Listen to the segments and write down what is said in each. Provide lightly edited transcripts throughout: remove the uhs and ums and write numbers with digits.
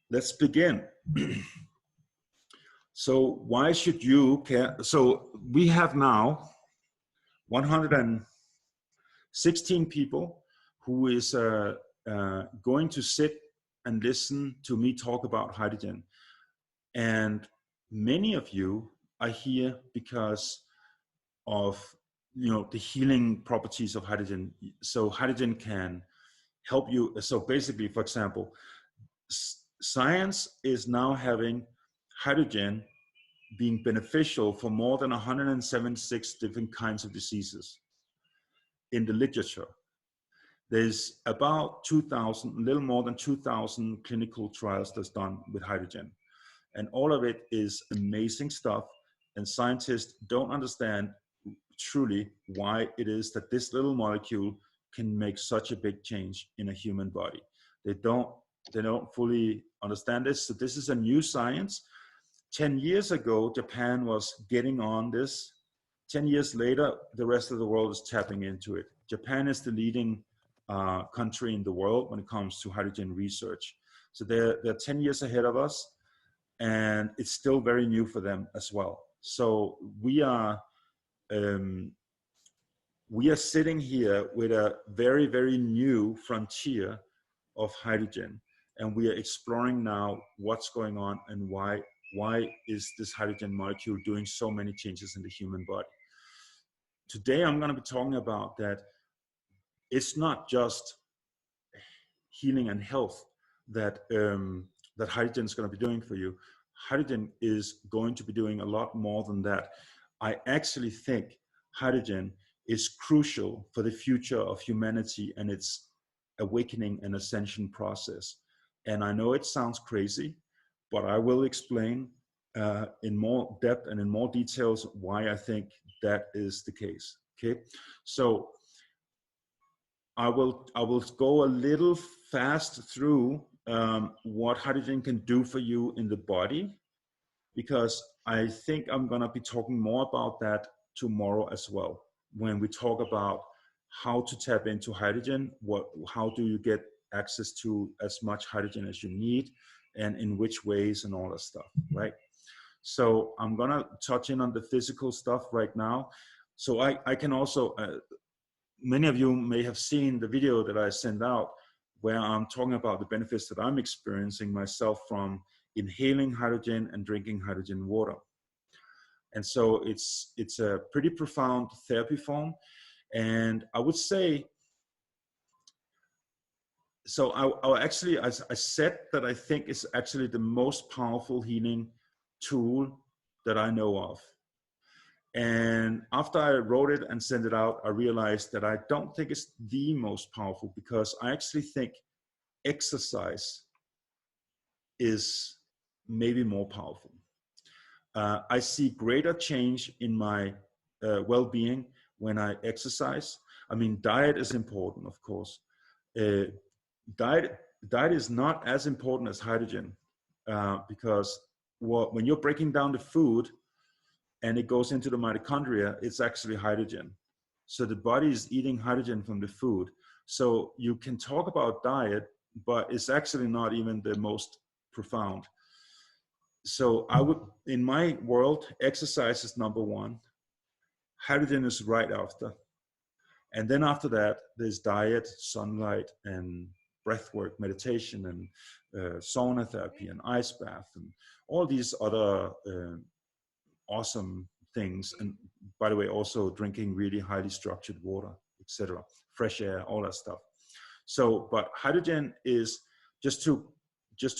Let's begin. So why should you care? So we have now 116 people who is going to sit and listen to me talk about hydrogen. And many of you are here because of the healing properties of hydrogen. So hydrogen can help you. So basically, for example, science is now having hydrogen being beneficial for more than 176 different kinds of diseases in the literature. There's about 2,000, a little more than 2,000 clinical trials that's done with hydrogen. And all of it is amazing stuff. And scientists don't understand truly why it is that this little molecule can make such a big change in a human body. They don't fully understand this. So this is a new science. 10 years ago, Japan was getting on this. 10 years later, the rest of the world is tapping into it. Japan is the leading country in the world when it comes to hydrogen research. So they're 10 years ahead of us, and it's still very new for them as well. So we are sitting here with a very, very new frontier of hydrogen, and we are exploring now what's going on and why is this hydrogen molecule doing so many changes in the human body. Today I'm going to be talking about that it's not just healing and health that that hydrogen is going to be doing for you. Hydrogen is going to be doing a lot more than that. I actually think hydrogen is crucial for the future of humanity and its awakening and ascension process. And I know it sounds crazy, but I will explain in more depth and in more details why I think that is the case. Okay, so I will go a little fast through what hydrogen can do for you in the body, because I think I'm going to be talking more about that tomorrow as well, when we talk about how to tap into hydrogen, how do you get access to as much hydrogen as you need, and in which ways, and all that stuff, right? So I'm going to touch in on the physical stuff right now. So I can also, many of you may have seen the video that I sent out where I'm talking about the benefits that I'm experiencing myself from inhaling hydrogen and drinking hydrogen water. And so it's a pretty profound therapy form. And I would say, so I said that I think it's actually the most powerful healing tool that I know of. And after I wrote it and sent it out, I realized that I don't think it's the most powerful, because I actually think exercise is maybe more powerful. I see greater change in my well-being when I exercise. I mean, diet is important, of course. Diet is not as important as hydrogen, because when you're breaking down the food and it goes into the mitochondria, it's actually hydrogen. So the body is eating hydrogen from the food. So you can talk about diet, but it's actually not even the most profound. So I would, in my world, exercise is number one. Hydrogen is right after. And then after that, there's diet, sunlight, and breath work, meditation, and sauna therapy, and ice bath, and all these other awesome things. And by the way, also drinking really highly structured water, etc., fresh air, all that stuff. So, but hydrogen is, just to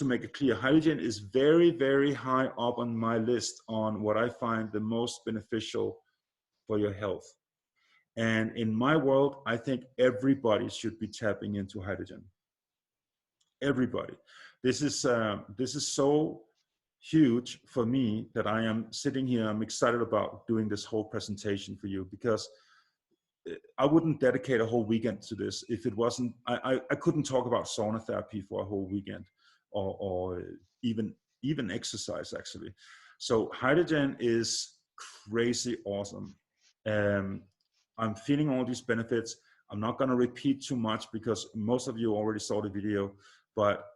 make it clear, hydrogen is very, very high up on my list on what I find the most beneficial for your health. And in my world, I think everybody should be tapping into hydrogen. Everybody. This is so huge for me that I am sitting here. I'm excited about doing this whole presentation for you, because I wouldn't dedicate a whole weekend to this if it wasn't. I couldn't talk about sauna therapy for a whole weekend, or even exercise, actually. So hydrogen is crazy awesome. I'm feeling all these benefits. I'm not going to repeat too much because most of you already saw the video, but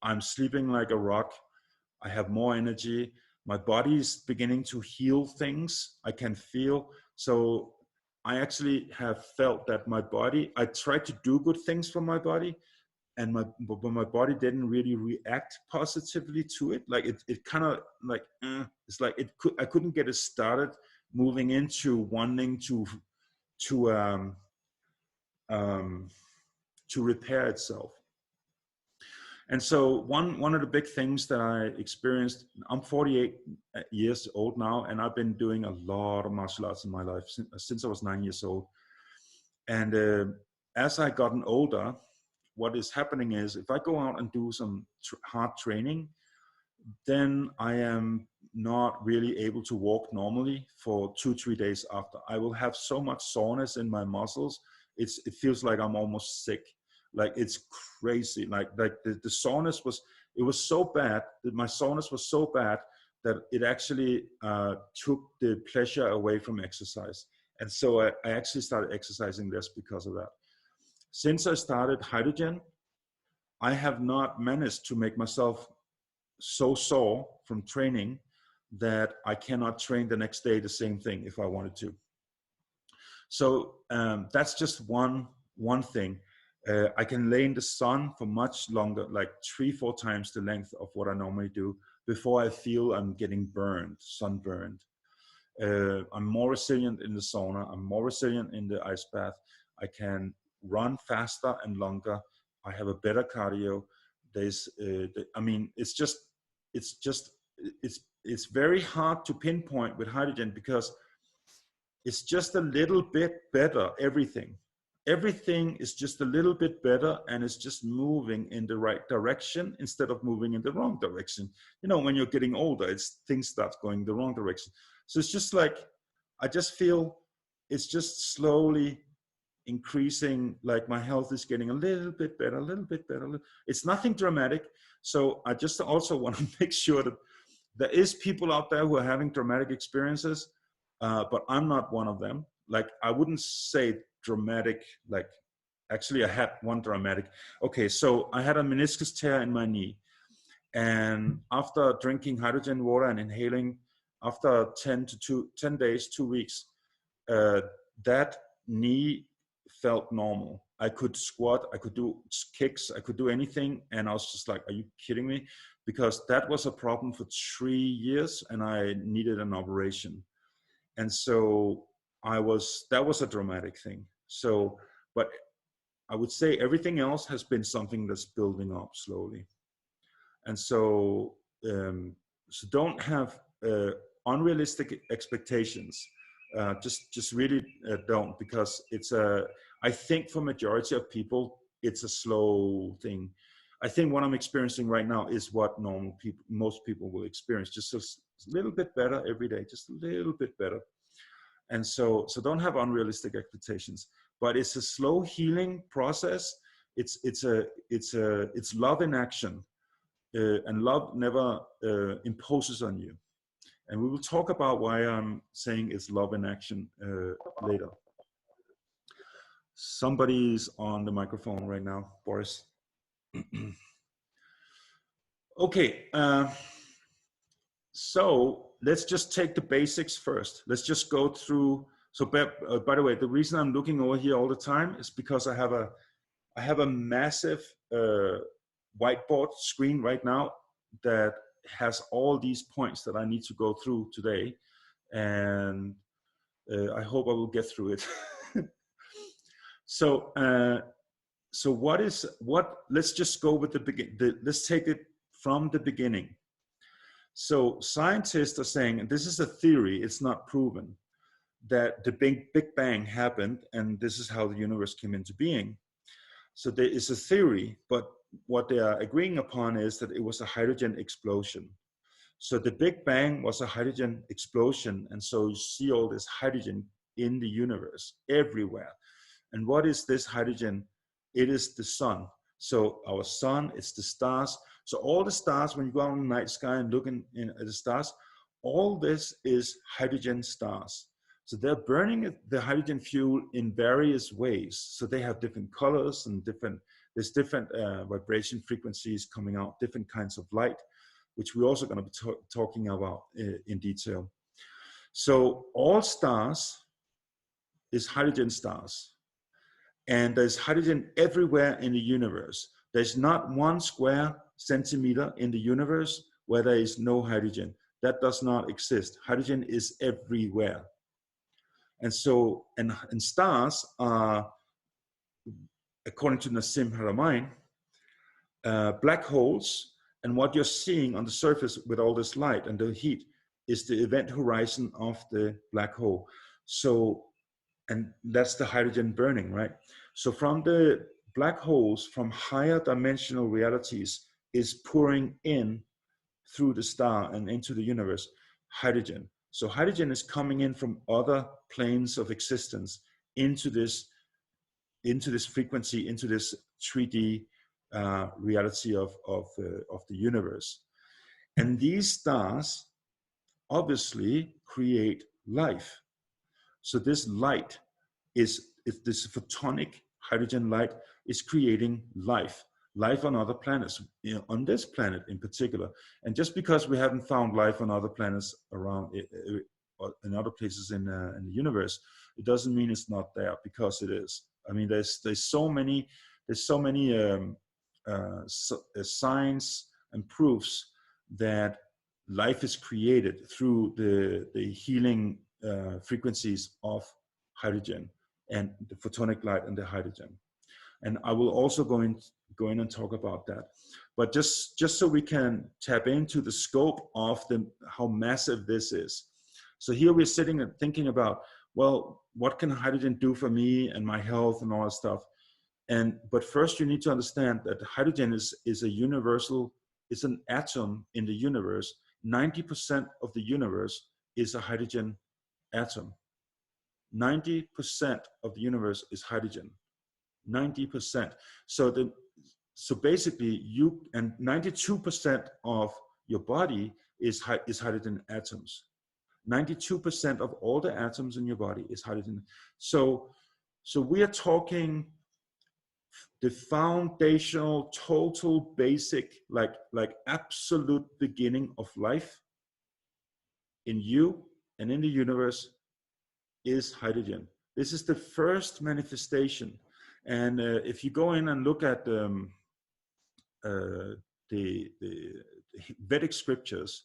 I'm sleeping like a rock. I have more energy. My body is beginning to heal things. I can feel. So I actually have felt that my body, I tried to do good things for my body, and but my body didn't really react positively to it. Like it kind of like, it's like I couldn't get it started moving into wanting to um, um, to repair itself. And so one of the big things that I experienced, I'm 48 years old now, and I've been doing a lot of martial arts in my life since I was 9 years old. And as I gotten older, what is happening is if I go out and do some hard training, then I am not really able to walk normally for 2-3 days after. I will have so much soreness in my muscles. It feels like I'm almost sick. Like it's crazy. Like the soreness was, it was so bad that my soreness was so bad that it actually took the pleasure away from exercise. And so I actually started exercising less because of that. Since I started hydrogen, I have not managed to make myself so sore from training that I cannot train the next day the same thing if I wanted to. So that's just one thing. I can lay in the sun for much longer, like 3-4 times the length of what I normally do, before I feel I'm getting burned, sunburned. I'm more resilient in the sauna. I'm more resilient in the ice bath. I can run faster and longer. I have a better cardio. There's, I mean, it's very hard to pinpoint with hydrogen because it's just a little bit better. Everything is just a little bit better, and it's just moving in the right direction instead of moving in the wrong direction. You know, when you're getting older, things start going the wrong direction. So it's just like, I just feel it's just slowly increasing, like my health is getting a little bit better, a little bit better. It's nothing dramatic. So I just also want to make sure that there is people out there who are having dramatic experiences, but I'm not one of them. Like, I wouldn't say dramatic, like, actually I had one dramatic. Okay, so I had a meniscus tear in my knee. And after drinking hydrogen water and inhaling, after 10 days, 2 weeks, that knee felt normal. I could squat, I could do kicks, I could do anything. And I was just like, are you kidding me? Because that was a problem for 3 years and I needed an operation. And so that was a dramatic thing. So, but I would say everything else has been something that's building up slowly. And so, so don't have unrealistic expectations. Just really don't, because I think for majority of people, it's a slow thing. I think what I'm experiencing right now is what most people will experience, just a little bit better every day, just a little bit better. And so don't have unrealistic expectations, but it's a slow healing process. It's love in action, and love never imposes on you. And we will talk about why I'm saying it's love in action later. Somebody's on the microphone right now, Boris. Okay, so let's just take the basics first. Let's just go through. So by the way, the reason I'm looking over here all the time is because I have a massive whiteboard screen right now that has all these points that I need to go through today, and I hope I will get through it. So let's just go with let's take it from the beginning. So scientists are saying, and this is a theory, it's not proven, that the Big Bang happened and this is how the universe came into being. So there is a theory, but what they are agreeing upon is that it was a hydrogen explosion. So the Big Bang was a hydrogen explosion, and so you see all this hydrogen in the universe everywhere. And what is this hydrogen? It is the sun. So our sun, it's the stars. So all the stars, when you go out in the night sky and look at the stars, all this is hydrogen stars. So they're burning the hydrogen fuel in various ways. So they have different colors and different There's different vibration frequencies coming out, different kinds of light, which we're also going to be talking about in detail. So all stars is hydrogen stars. And there's hydrogen everywhere in the universe. There's not 1 square centimeter in the universe where there is no hydrogen. That does not exist. Hydrogen is everywhere. And so, and stars are, according to Nassim Haramein, black holes. And what you're seeing on the surface with all this light and the heat is the event horizon of the black hole. So, and that's the hydrogen burning, right? So from the black holes, from higher dimensional realities, is pouring in through the star and into the universe, hydrogen. So hydrogen is coming in from other planes of existence into this frequency, into this 3D reality of the universe. And these stars obviously create life. So this light is this photonic hydrogen light is creating life on other planets, on this planet in particular. And just because we haven't found life on other planets around in other places in the universe, it doesn't mean it's not there, because it is. I mean, there's so many signs and proofs that life is created through the healing frequencies of hydrogen and the photonic light and the hydrogen. And I will also go in and talk about that. But just so we can tap into the scope of how massive this is. So here we're sitting and thinking about, well, what can hydrogen do for me and my health and all that stuff? But first you need to understand that hydrogen is a universal, it's an atom in the universe. 90% of the universe is a hydrogen atom. 90% of the universe is hydrogen. 90%. So basically you, and 92% of your body is hydrogen atoms. 92% of all the atoms in your body is hydrogen. So we are talking the foundational, total, basic, like absolute beginning of life in you and in the universe is hydrogen. This is the first manifestation. And if you go in and look at the Vedic scriptures,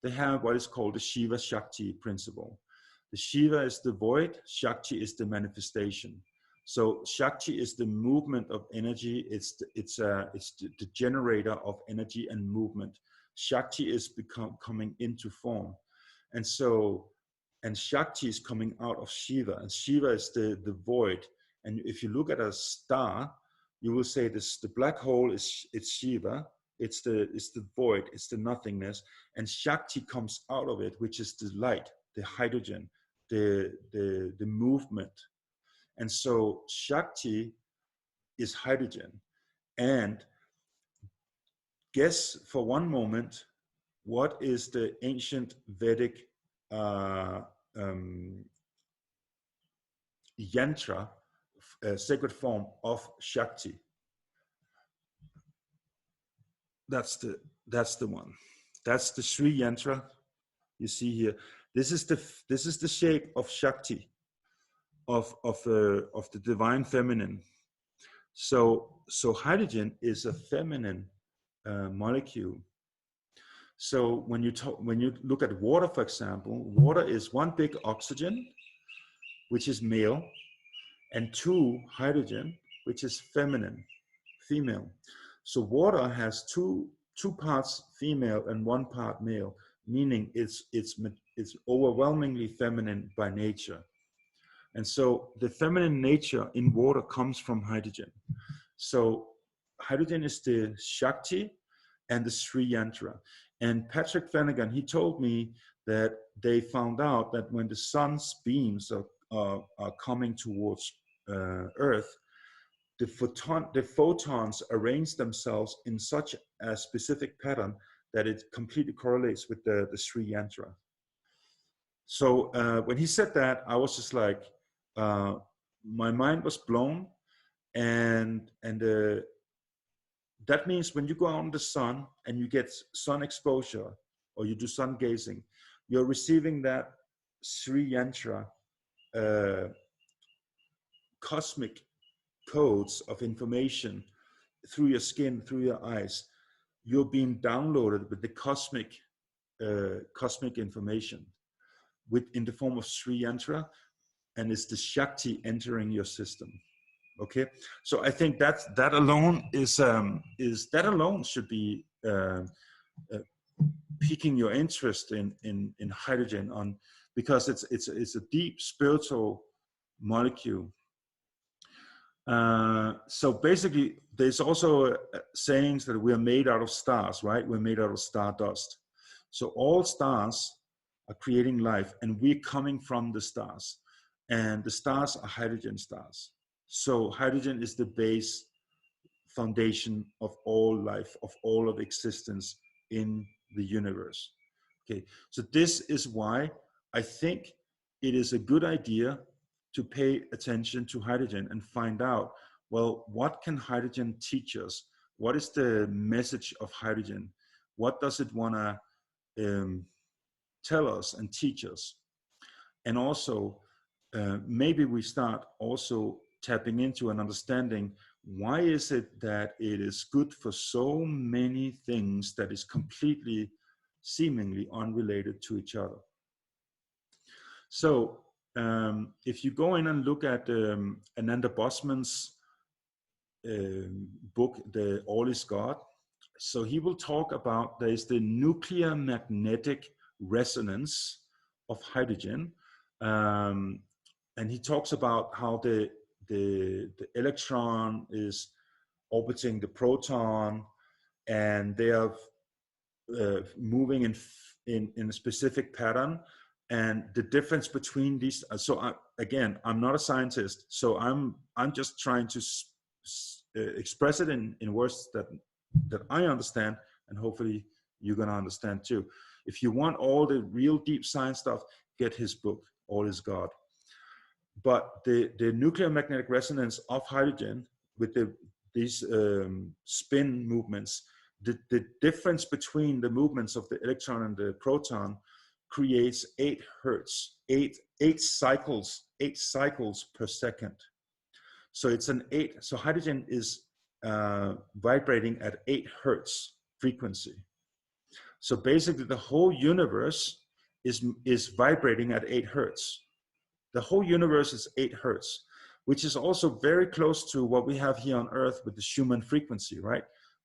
they have what is called the Shiva Shakti principle. The Shiva is the void, Shakti is the manifestation. So Shakti is the movement of energy. It's the generator of energy and movement. Shakti is coming into form, and Shakti is coming out of Shiva, and Shiva is the void. And if you look at a star, you will say this: the black hole it's Shiva, it's the void, it's the nothingness, and Shakti comes out of it, which is the light, the hydrogen, the movement. And so Shakti is hydrogen. And guess for one moment, what is the ancient Vedic yantra, sacred form of Shakti? That's the one. That's the Sri yantra you see here. This is the shape of Shakti, of the divine feminine. So hydrogen is a feminine molecule. So when you look at water, for example, water is one big oxygen, which is male, and 2 hydrogen, which is female. So water has two parts female and 1 part male, meaning it's overwhelmingly feminine by nature. And so the feminine nature in water comes from hydrogen. So hydrogen is the Shakti and the Sri yantra. And Patrick Flanagan, he told me that they found out that when the sun's beams are coming towards Earth, the photons arrange themselves in such a specific pattern that it completely correlates with the Sri yantra. So when he said that, I was just like, my mind was blown, and that means when you go out in the sun and you get sun exposure or you do sun gazing, you're receiving that Sri Yantra cosmic codes of information through your skin, through your eyes. You're being downloaded with the cosmic information in the form of Sri Yantra, and it's the Shakti entering your system. Okay, so I think that alone that alone should be piquing your interest in hydrogen, on because it's a deep spiritual molecule. So basically, there's also sayings that we are made out of stars, right? We're made out of stardust. So all stars are creating life, and we're coming from the stars, and the stars are hydrogen stars. So hydrogen is the base foundation of all life, of all of existence in the universe. Okay, so this is why I think it is a good idea to pay attention to hydrogen and find out, well, what can hydrogen teach us? What is the message of hydrogen? What does it want to tell us and teach us? And also, maybe we start also tapping into and understanding, why is it that it is good for so many things that is completely, seemingly unrelated to each other? So if you go in and look at Ananda Bosman's book, The All is God, so he will talk about, there is the nuclear magnetic resonance of hydrogen. And he talks about how the electron is orbiting the proton, and they are moving in a specific pattern. And the difference between these, again, I'm not a scientist, so I'm just trying to express it in words that I understand, and hopefully you're gonna understand too. If you want all the real deep science stuff, get his book, All is God. But the nuclear magnetic resonance of hydrogen with these spin movements, the difference between the movements of the electron and the proton creates 8 hertz, eight cycles per second. So it's so hydrogen is vibrating at 8 hertz frequency. So basically the whole universe is vibrating at 8 hertz. The whole universe is 8 hertz, which is also very close to what we have here on Earth with the Schumann frequency, right?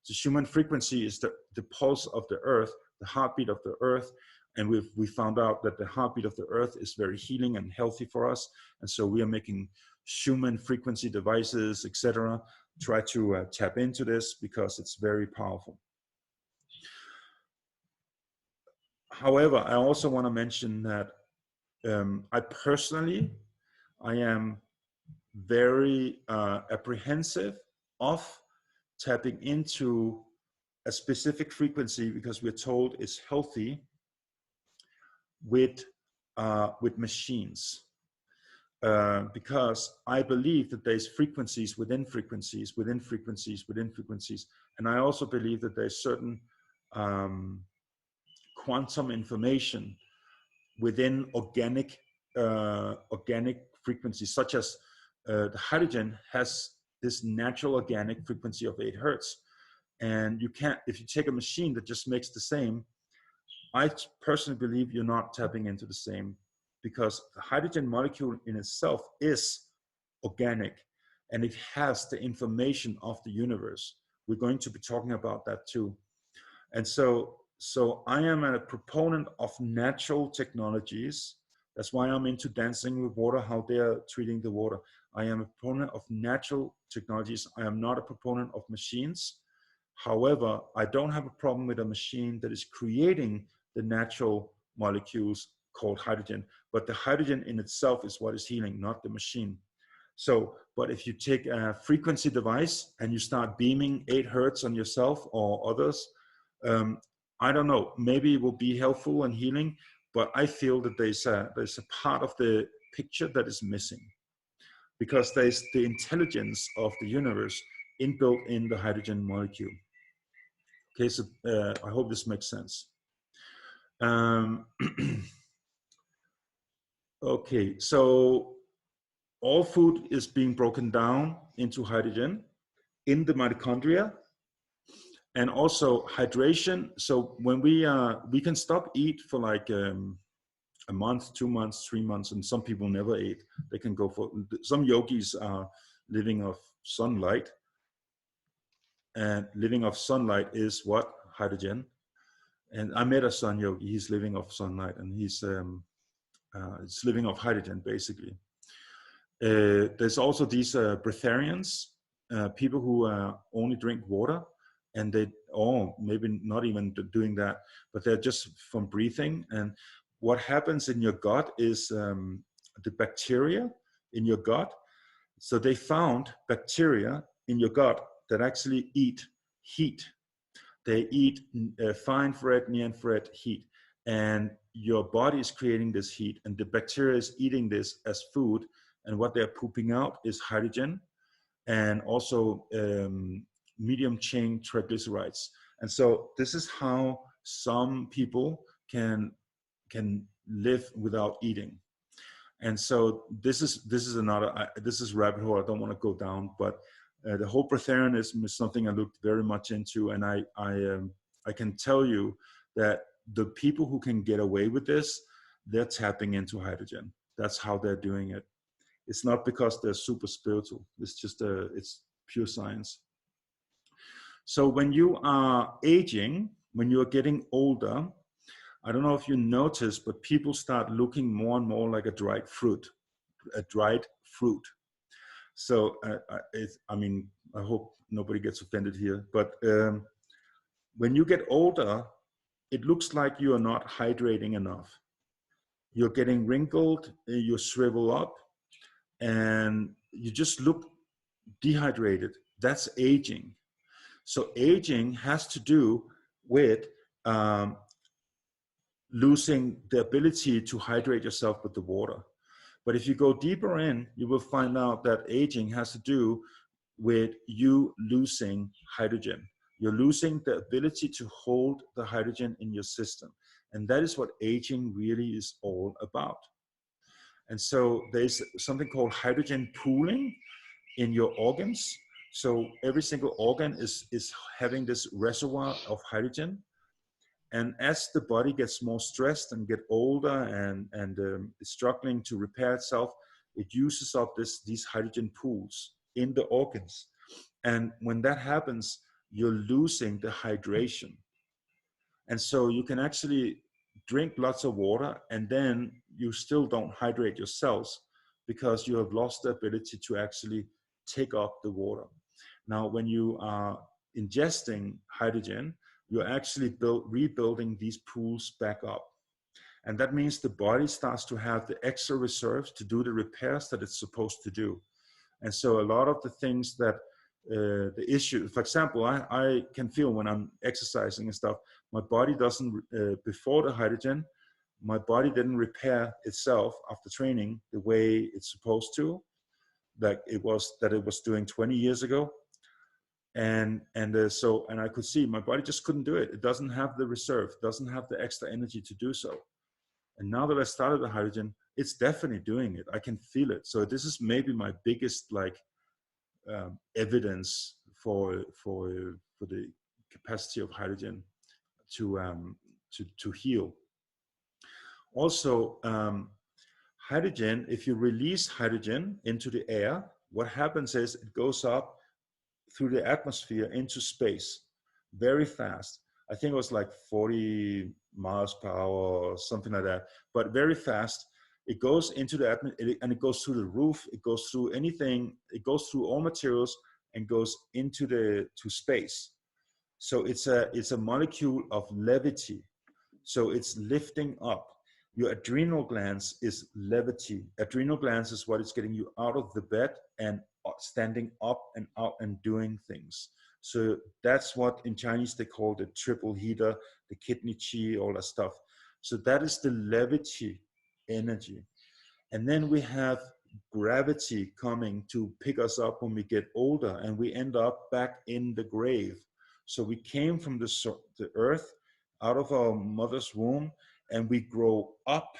The Schumann frequency is the pulse of the Earth, the heartbeat of the Earth. And we found out that the heartbeat of the Earth is very healing and healthy for us. And so we are making Schumann frequency devices, etc. Try to tap into this because it's very powerful. However, I also want to mention that I am very apprehensive of tapping into a specific frequency because we're told it's healthy with machines. Because I believe that there's frequencies within frequencies, within frequencies, within frequencies. And I also believe that there's certain quantum information within organic frequencies, such as the hydrogen has this natural organic frequency of 8 hertz. And you can't, if you take a machine that just makes the same, I personally believe you're not tapping into the same, because the hydrogen molecule in itself is organic and it has the information of the universe. We're going to be talking about that too. And so I am a proponent of natural technologies. That's why I'm into Dancing with Water, how they are treating the water. I am a proponent of natural technologies. I am not a proponent of machines. However, I don't have a problem with a machine that is creating the natural molecules called hydrogen, but the hydrogen in itself is what is healing, not the machine. So, but if you take a frequency device and you start beaming 8 hertz on yourself or others, I don't know, maybe it will be helpful and healing, but I feel that there's a part of the picture that is missing, because there's the intelligence of the universe inbuilt in the hydrogen molecule. Okay, so I hope this makes sense. Um, okay, so all food is being broken down into hydrogen in the mitochondria, and also hydration. So when we can stop eat for like a month, 2 months, 3 months, and some people never eat. They can go for, some yogis are living off sunlight, and living off sunlight is what? Hydrogen. And I met a sun yogi. He's living off sunlight, and he's living off hydrogen basically. There's also these breatharians, people who only drink water, and they, or maybe not even doing that, but they're just from breathing. And what happens in your gut is the bacteria in your gut. So they found bacteria in your gut that actually eat heat. They eat fine infrared, near infrared heat. And your body is creating this heat, and the bacteria is eating this as food. And what they're pooping out is hydrogen, and also medium chain triglycerides. And so this is how some people can live without eating. And so this is another, this is rabbit hole I don't want to go down, but the whole breatharianism is something I looked very much into, and I can tell you that the people who can get away with this, they're tapping into hydrogen. That's how they're doing it. It's not because they're super spiritual. It's just it's pure science. So when you are aging, when you're getting older, I don't know if you notice, but people start looking more and more like a dried fruit. So I mean, I hope nobody gets offended here, but when you get older, it looks like you are not hydrating enough. You're getting wrinkled, you shrivel up, and you just look dehydrated. That's aging. So aging has to do with losing the ability to hydrate yourself with the water. But if you go deeper in, you will find out that aging has to do with you losing hydrogen. You're losing the ability to hold the hydrogen in your system. And that is what aging really is all about. And so there's something called hydrogen pooling in your organs. So every single organ is having this reservoir of hydrogen. And as the body gets more stressed and get older and is struggling to repair itself, it uses up these hydrogen pools in the organs. And when that happens, you're losing the hydration. And so you can actually drink lots of water, and then you still don't hydrate your cells because you have lost the ability to actually take up the water. Now, when you are ingesting hydrogen, you're actually rebuilding these pools back up. And that means the body starts to have the extra reserves to do the repairs that it's supposed to do. And so a lot of the things that the issue, for example, I can feel when I'm exercising and stuff, my body doesn't, before the hydrogen, my body didn't repair itself after training the way it's supposed to, like it was doing 20 years ago. And I could see my body just couldn't do it. It doesn't have the reserve, doesn't have the extra energy to do so. And now that I started the hydrogen, it's definitely doing it. I can feel it. So this is maybe my biggest evidence for the capacity of hydrogen to heal. Also, hydrogen, if you release hydrogen into the air, what happens is it goes up through the atmosphere into space very fast. I think it was like 40 miles per hour or something like that, but very fast. It goes into the atmosphere, and it goes through the roof. It goes through anything. It goes through all materials and goes into to space. So it's a molecule of levity. So it's lifting up. Your adrenal glands is levity. Adrenal glands is what is getting you out of the bed and standing up and out and doing things. So that's what in Chinese they call the triple heater, the kidney chi, all that stuff. So that is the levity energy. And then we have gravity coming to pick us up when we get older, and we end up back in the grave. So we came from the earth, out of our mother's womb, and we grow up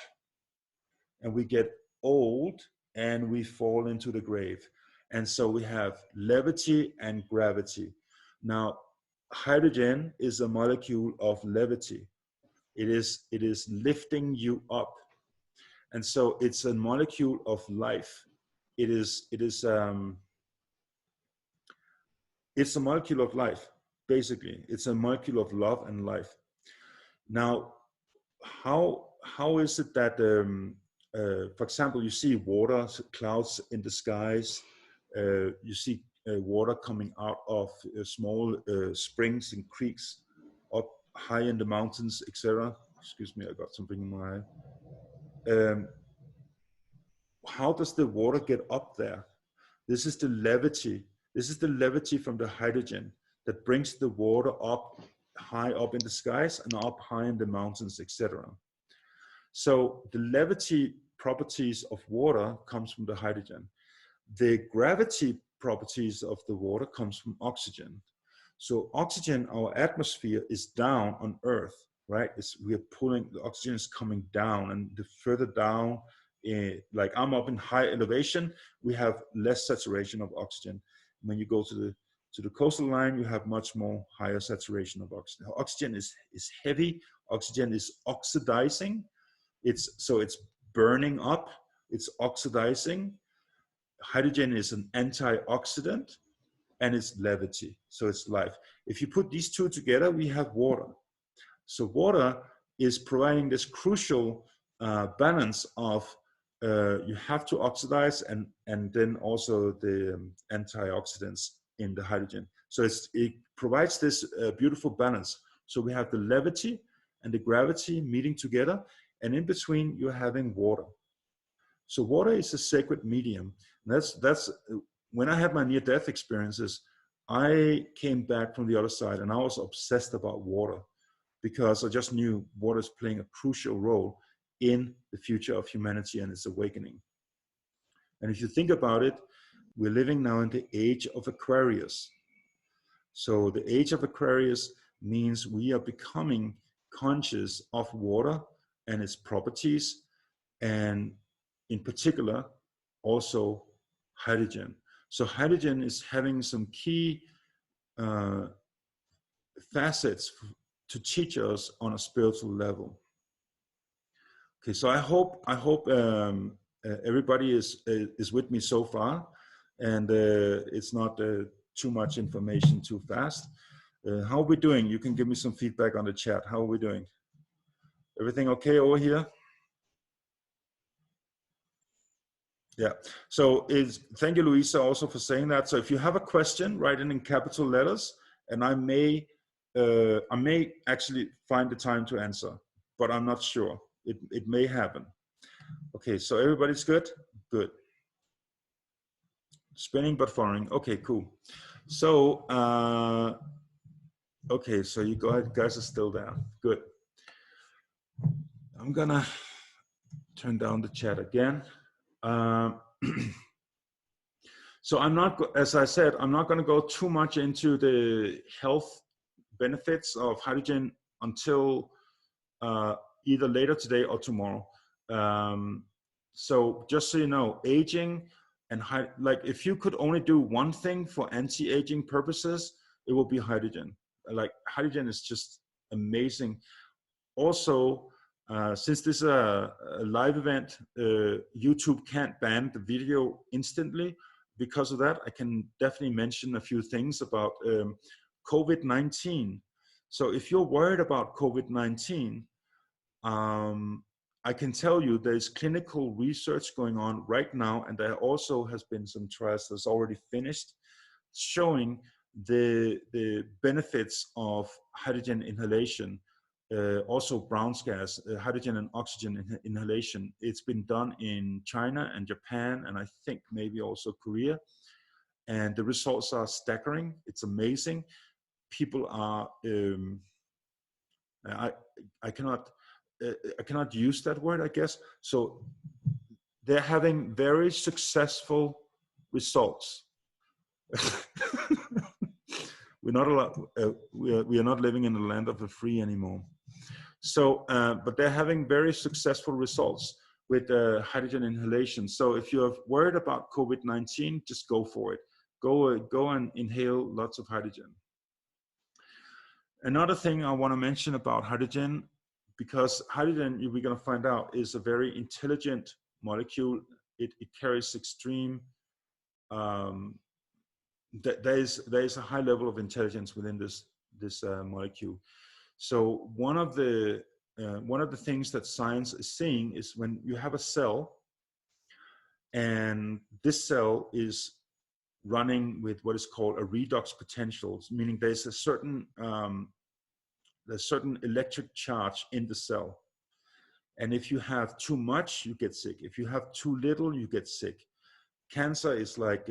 and we get old and we fall into the grave. And so we have levity and gravity. Now, hydrogen is a molecule of levity. It is lifting you up. And so it's a molecule of life. It's a molecule of life, basically. It's a molecule of love and life. Now, how is it that, for example, you see water, clouds in the skies, you see water coming out of small springs and creeks up high in the mountains, etc. Excuse me, I got something in my eye. How does the water get up there? This is the levity. This is the levity from the hydrogen that brings the water up high up in the skies and up high in the mountains, etc. So the levity properties of water comes from the hydrogen. The gravity properties of the water comes from oxygen. So oxygen, our atmosphere is down on Earth, right? We are pulling, the oxygen is coming down, and the further down, like I'm up in high elevation, we have less saturation of oxygen. When you go to the coastal line, you have much more higher saturation of oxygen. Oxygen is heavy. Oxygen is oxidizing. It's burning up. It's oxidizing. Hydrogen is an antioxidant, and it's levity. So it's life. If you put these two together, we have water. So water is providing this crucial balance of you have to oxidize and then also the antioxidants in the hydrogen. So it provides this beautiful balance. So we have the levity and the gravity meeting together, and in between you're having water. So water is a sacred medium. And that's when I had my near-death experiences, I came back from the other side and I was obsessed about water, because I just knew water is playing a crucial role in the future of humanity and its awakening. And if you think about it, we're living now in the age of Aquarius. So the age of Aquarius means we are becoming conscious of water and its properties, and in particular, also hydrogen. So hydrogen is having some key facets to teach us on a spiritual level. Okay, so I hope everybody is with me so far, and it's not too much information too fast. How are we doing? You can give me some feedback on the chat. How are we doing? Everything okay over here? Yeah. So thank you, Louisa, also for saying that. So if you have a question, write it in capital letters, and I may actually find the time to answer, but I'm not sure. It may happen. Okay, so everybody's good? Good. Spinning but firing. Okay, cool. So, okay, so you guys are still there. Good. I'm gonna turn down the chat again. So I'm not, as I said, I'm not gonna go too much into the health benefits of hydrogen until either later today or tomorrow. So just so you know, aging and like if you could only do one thing for anti-aging purposes, it will be hydrogen. Like hydrogen is just amazing. Also, since this is a live event, YouTube can't ban the video instantly. Because of that, I can definitely mention a few things about COVID-19. So if you're worried about COVID-19, I can tell you there's clinical research going on right now, and there also has been some trials that's already finished showing the benefits of hydrogen inhalation, also Brown's gas, hydrogen and oxygen inhalation. It's been done in China and Japan, and I think maybe also Korea. And the results are staggering. It's amazing. People are, I cannot use that word, I guess. So they're having very successful results we're not allowed, we are not living in the land of the free anymore. So, but they're having very successful results with hydrogen inhalation. So if you're worried about COVID-19, just go for it. Go and inhale lots of hydrogen. Another thing I want to mention about hydrogen, because hydrogen, we're going to find out, is a very intelligent molecule. It carries extreme, there is a high level of intelligence within this molecule. So one of the things that science is seeing is when you have a cell, and this cell is running with what is called a redox potential, meaning there's a certain electric charge in the cell. And if you have too much, you get sick. If you have too little, you get sick. Cancer is like,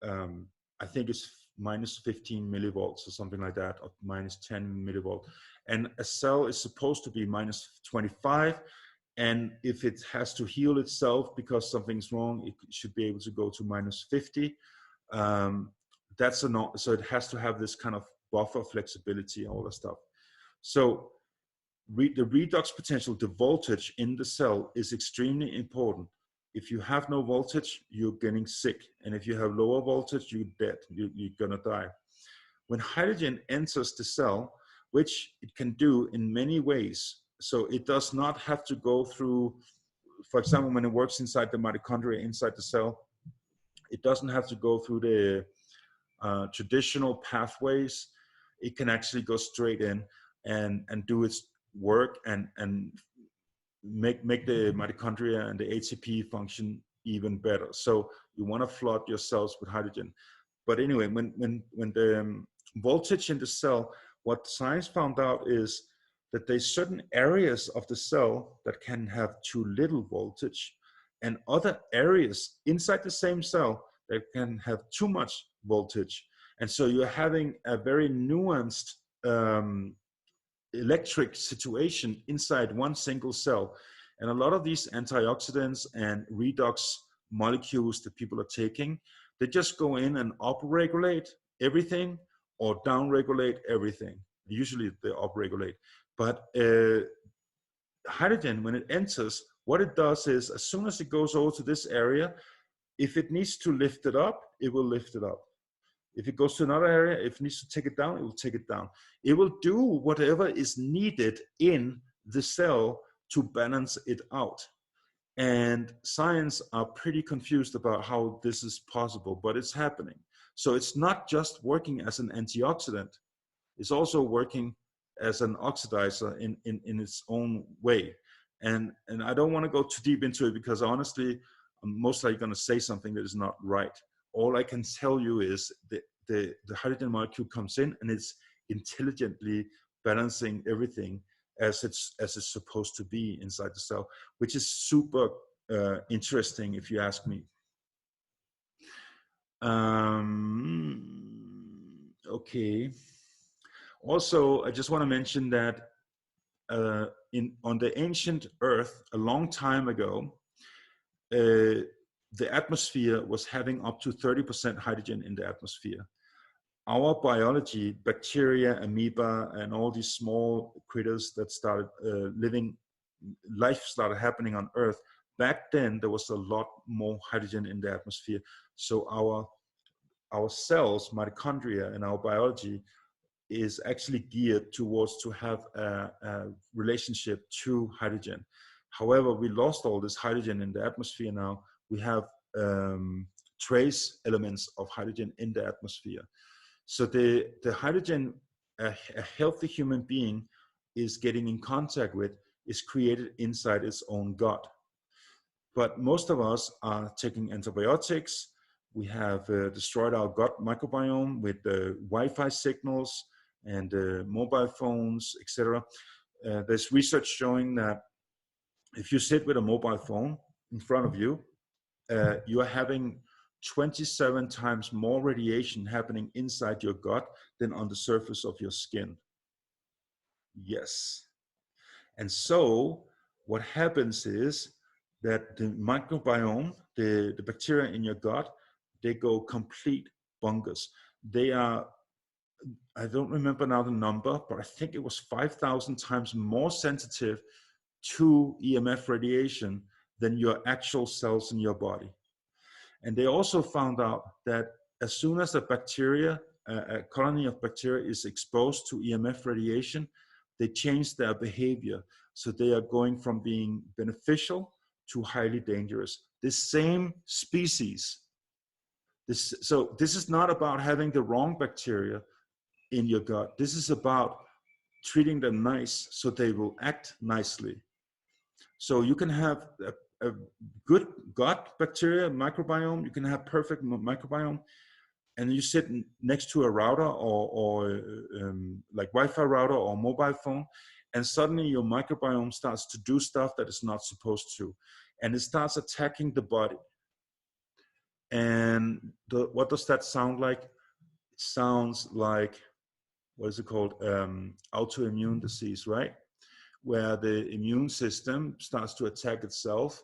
I think it's minus 15 millivolts or something like that, or minus 10 millivolt. And a cell is supposed to be minus 25. And if it has to heal itself because something's wrong, it should be able to go to minus 50. So it has to have this kind of buffer flexibility, all that stuff. So the redox potential, the voltage in the cell, is extremely important. If you have no voltage, you're getting sick. And if you have lower voltage, you're dead. You're gonna die. When hydrogen enters the cell, which it can do in many ways, so it does not have to go through, for example, when it works inside the mitochondria, inside the cell, it doesn't have to go through the traditional pathways. It can actually go straight in and do its work and make the mitochondria and the ATP function even better. So you want to flood your cells with hydrogen. But anyway, when the voltage in the cell, what science found out is that there's certain areas of the cell that can have too little voltage, and other areas inside the same cell that can have too much voltage. And so you're having a very nuanced electric situation inside one single cell. And a lot of these antioxidants and redox molecules that people are taking, they just go in and upregulate everything or downregulate everything. Usually they upregulate. But hydrogen, when it enters, what it does is, as soon as it goes over to this area, if it needs to lift it up, it will lift it up. If it goes to another area, if it needs to take it down, it will take it down. It will do whatever is needed in the cell to balance it out. And science are pretty confused about how this is possible, but it's happening. So it's not just working as an antioxidant, it's also working as an oxidizer in its own way. And I don't want to go too deep into it, because honestly, I'm most likely going to say something that is not right. All I can tell you is the hydrogen molecule comes in and it's intelligently balancing everything as it's supposed to be inside the cell, which is super interesting if you ask me. Okay. Also, I just want to mention that on the ancient Earth, a long time ago, the atmosphere was having up to 30% hydrogen in the atmosphere. Our biology, bacteria, amoeba, and all these small critters that started life started happening on Earth. Back then, there was a lot more hydrogen in the atmosphere. So our cells, mitochondria, and our biology is actually geared towards to have a relationship to hydrogen. However, we lost all this hydrogen in the atmosphere now. We have trace elements of hydrogen in the atmosphere. So the hydrogen a healthy human being is getting in contact with is created inside its own gut. But most of us are taking antibiotics. We have destroyed our gut microbiome with the Wi-Fi signals and mobile phones, etc. There's research showing that if you sit with a mobile phone in front of you, you are having 27 times more radiation happening inside your gut than on the surface of your skin. Yes. And so what happens is that the microbiome, the bacteria in your gut, they go complete bungus. They are I don't remember now the number, but I think it was 5,000 times more sensitive to EMF radiation than your actual cells in your body. And they also found out that as soon as a colony of bacteria is exposed to EMF radiation, they change their behavior. So they are going from being beneficial to highly dangerous. The same species. So this is not about having the wrong bacteria in your gut. This is about treating them nice so they will act nicely. So you can have a good gut bacteria microbiome, you can have perfect microbiome, and you sit next to a router or like Wi-Fi router or mobile phone, and suddenly your microbiome starts to do stuff that it's not supposed to, and it starts attacking the body. And what does that sound like? It sounds like, what is it called? Autoimmune disease, right? Where the immune system starts to attack itself.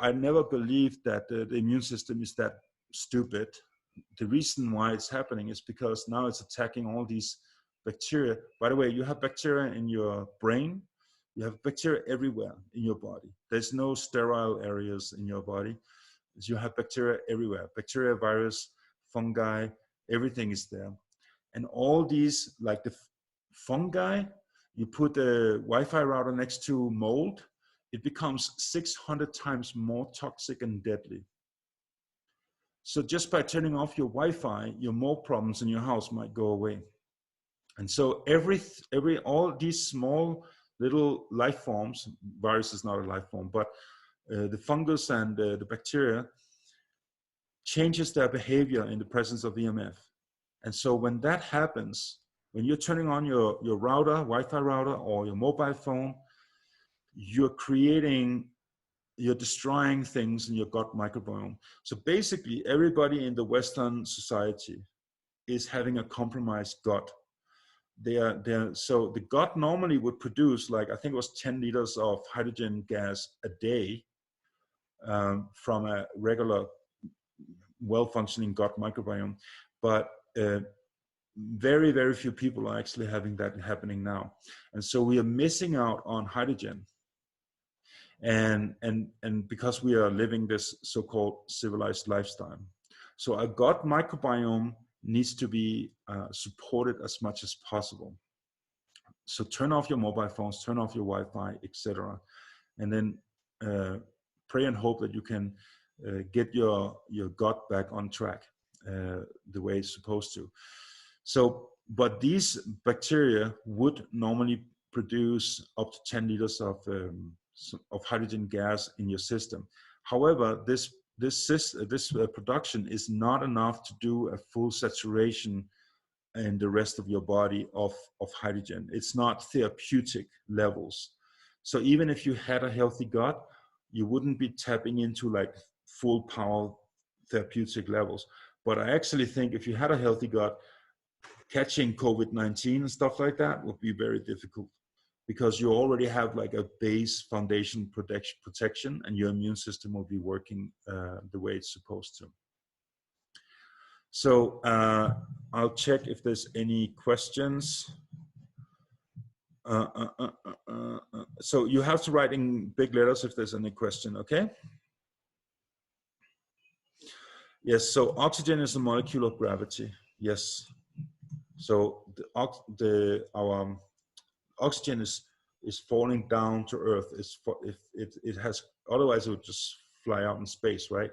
I never believed that the immune system is that stupid. The reason why it's happening is because now it's attacking all these bacteria. By the way, you have bacteria in your brain. You have bacteria everywhere in your body. There's no sterile areas in your body. You have bacteria everywhere. Bacteria, virus, fungi, everything is there. And all these, like the fungi, you put a Wi-Fi router next to mold, it becomes 600 times more toxic and deadly. So just by turning off your Wi-Fi, your mold problems in your house might go away. And so all these small little life forms, virus is not a life form, but the fungus and the bacteria changes their behavior in the presence of EMF. And so when that happens, when you're turning on your router, Wi-Fi router, or your mobile phone, you're destroying things in your gut microbiome. So basically, everybody in the Western society is having a compromised gut. So the gut normally would produce, like, I think it was 10 liters of hydrogen gas a day from a regular, well-functioning gut microbiome. But very, very few people are actually having that happening now. And so we are missing out on hydrogen. And because we are living this so-called civilized lifestyle. So our gut microbiome needs to be supported as much as possible. So turn off your mobile phones, turn off your Wi-Fi, etc. And then pray and hope that you can get your gut back on track the way it's supposed to. So, but these bacteria would normally produce up to 10 liters of hydrogen gas in your system. However, this production is not enough to do a full saturation in the rest of your body of hydrogen. It's not therapeutic levels. So even if you had a healthy gut, you wouldn't be tapping into like full power therapeutic levels. But I actually think if you had a healthy gut, catching COVID-19 and stuff like that would be very difficult, because you already have like a base foundation protection, and your immune system will be working the way it's supposed to. So I'll check if there's any questions. So you have to write in big letters if there's any question, okay? Yes, so oxygen is a molecule of gravity, yes. So our oxygen is falling down to Earth. It has, otherwise it would just fly out in space, right?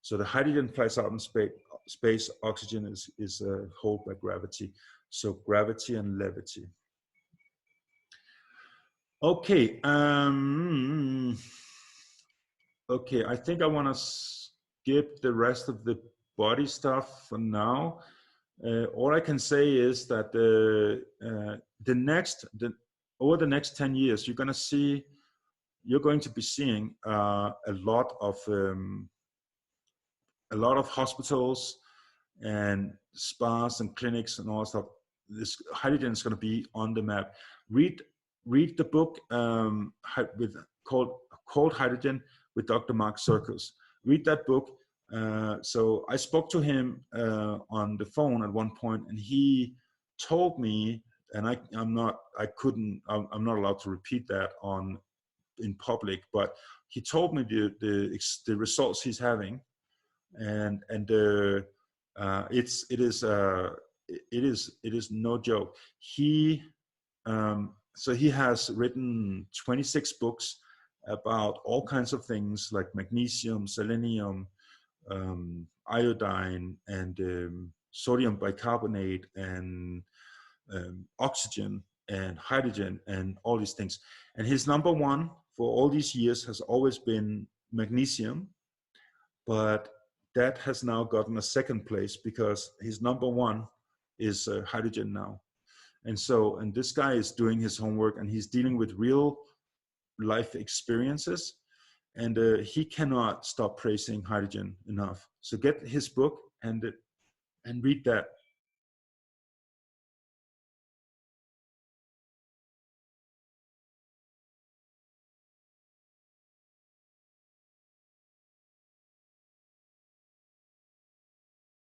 So the hydrogen flies out in space. Oxygen is held by gravity. So gravity and levity. Okay. Okay, I think I want to skip the rest of the body stuff for now. All I can say is that over the next 10 years, you're going to be seeing a lot of hospitals and spas and clinics and all that stuff. This hydrogen is going to be on the map. Read the book called Cold Hydrogen with Dr. Mark Circus. Read that book. So I spoke to him on the phone at one point, and he told me, and I'm not allowed to repeat that in public, but he told me the results he's having, and it is no joke. So he has written 26 books about all kinds of things like magnesium, selenium, iodine, and sodium bicarbonate, and oxygen and hydrogen, and all these things. And his number one for all these years has always been magnesium, but that has now gotten a second place because his number one is hydrogen now. And this guy is doing his homework, and he's dealing with real life experiences, and he cannot stop praising hydrogen enough. So get his book and read that.